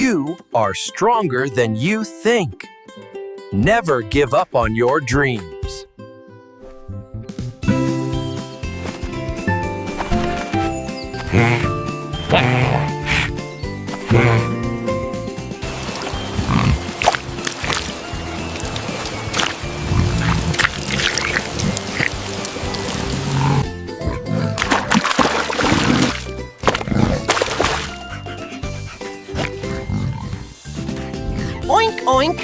You are stronger than you think. Never give up on your dreams. Oink, oink.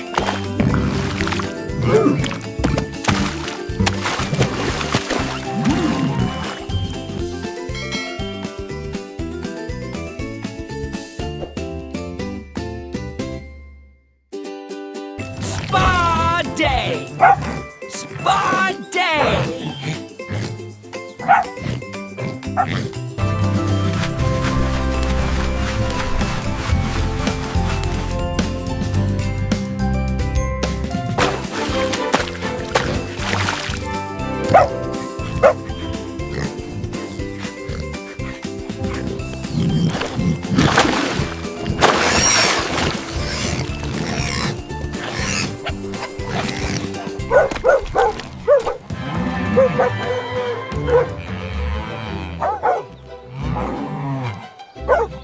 Spa day! Spa day!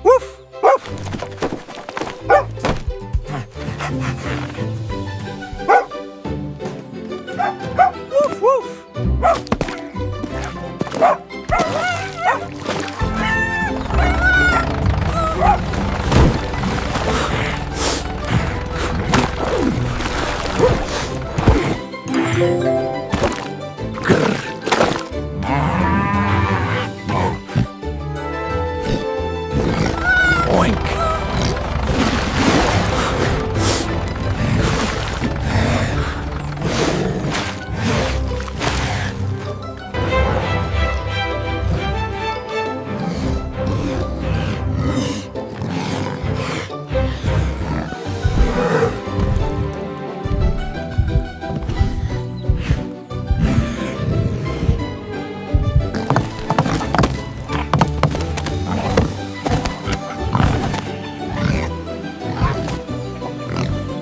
Woof, woof. Oink.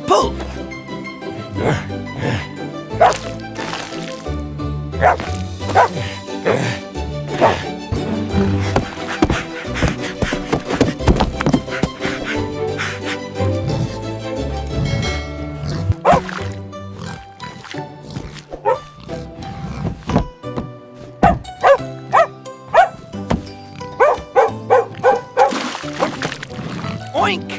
Pull. Oink.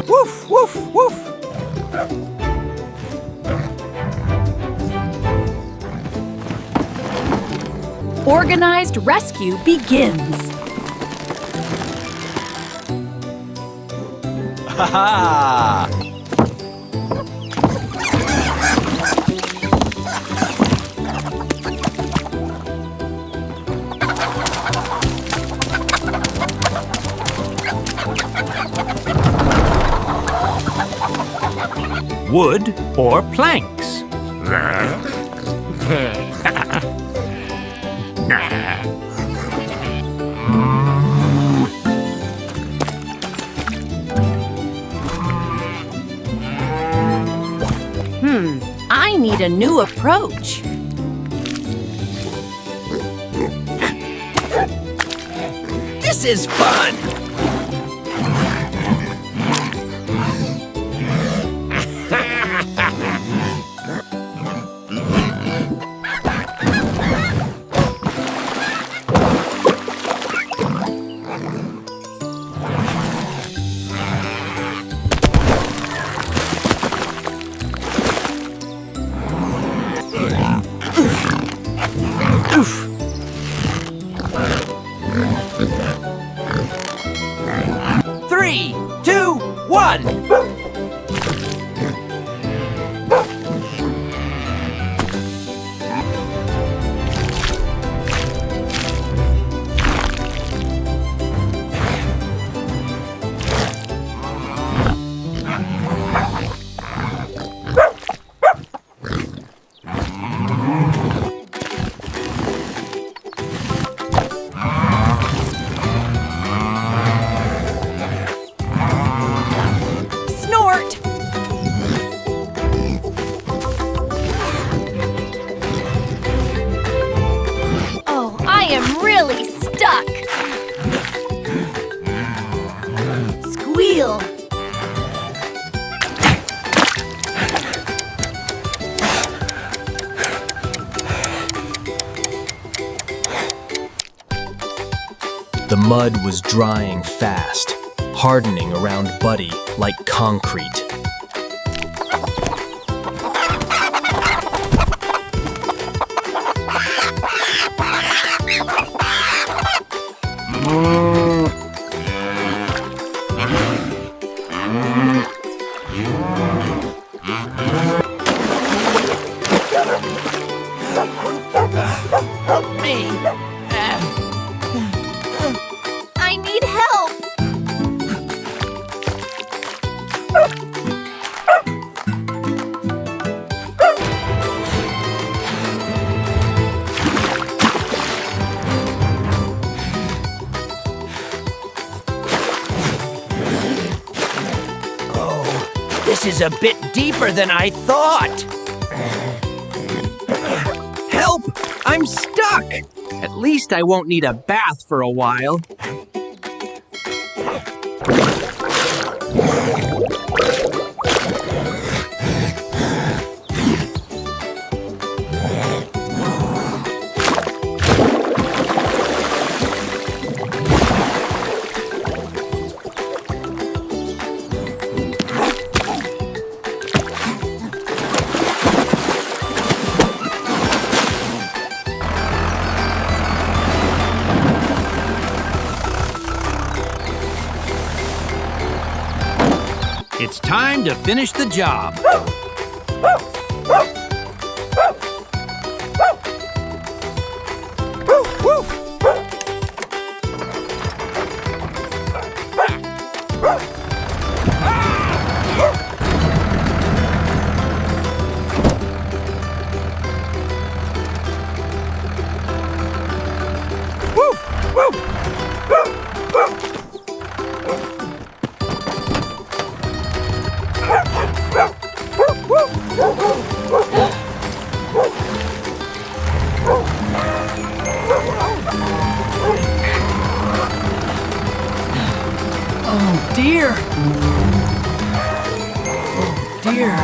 Woof, woof, woof. Organized rescue begins. Ha ha! Wood or planks? I need a new approach. This is fun. Oof. 3, 2, 1. The mud was drying fast, hardening around Buddy like concrete. Help me! I need help! Oh, this is a bit deeper than I thought. Help! I'm stuck! At least I won't need a bath for a while. It's time to finish the job. Oh dear! Oh dear!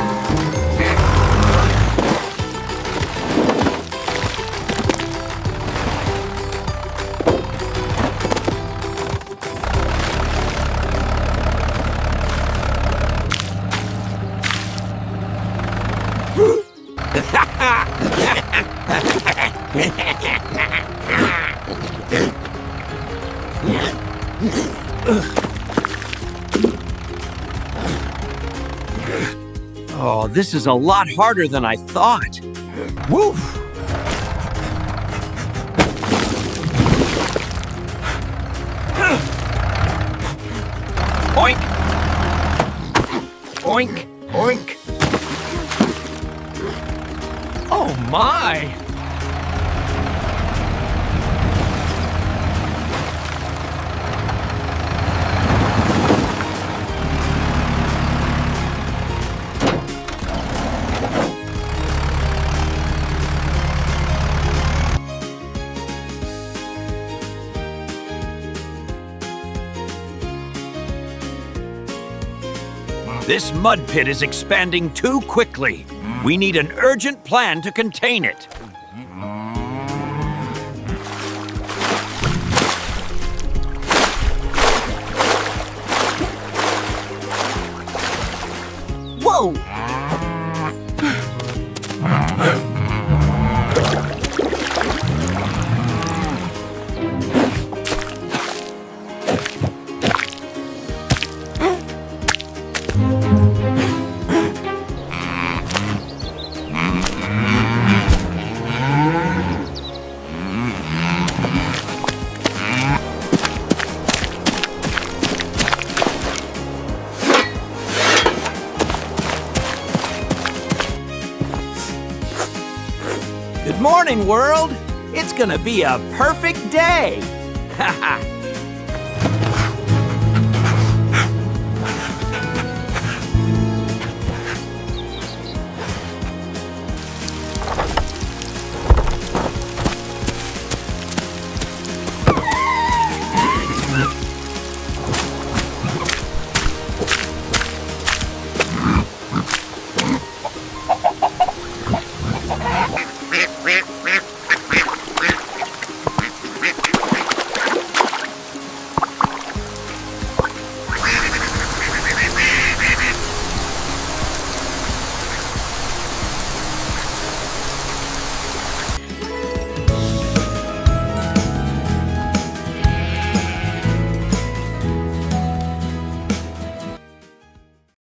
Oh, this is a lot harder than I thought. Woof! Oink! Oink! Oink! Oh my! This mud pit is expanding too quickly. We need an urgent plan to contain it. Whoa! Good morning, world. It's gonna be a perfect day. Ha ha.